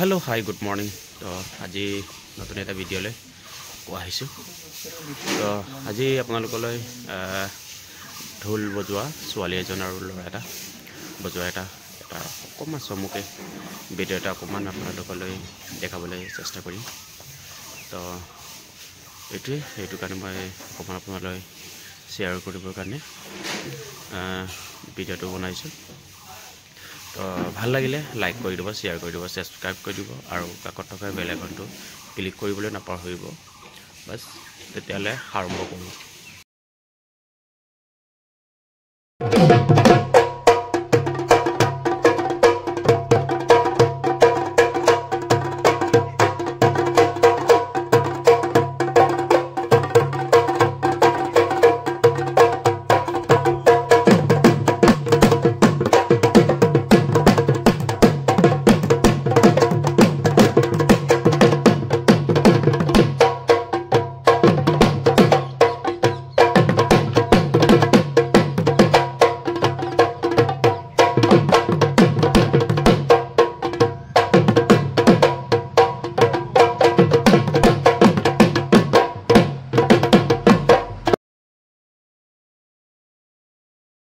Hello hi good morning. तो आज नतुन एटा भिडिओले आहिছোঁ। तो आज আপোনালোকলৈ ঢোল বজোৱা ছোৱালী এজন আৰু ল'ৰা এটা বজোৱা এটা অকণমান চমুকে ভিডিঅ' এটা অকণমান আপোনালোকলৈ দেখাবলৈ চেষ্টা কৰিম। তো এইটো কাৰণে মই অকণমান আপোনালৈ শ্বেয়াৰ কৰিবৰ কাৰণে ভিডিঅ'টো বনাইছোঁ। তো ভাল লাগিলে লাইক কৰি দিব, শ্বেয়াৰ কৰি দিব, ছাবস্ক্ৰাইব কৰি দিব আৰু কাষত থকা বেল আইকনটো ক্লিক কৰিবলৈ নাপাহৰিব। বাছ তেতিয়াহ'লে আৰম্ভ কৰোঁ।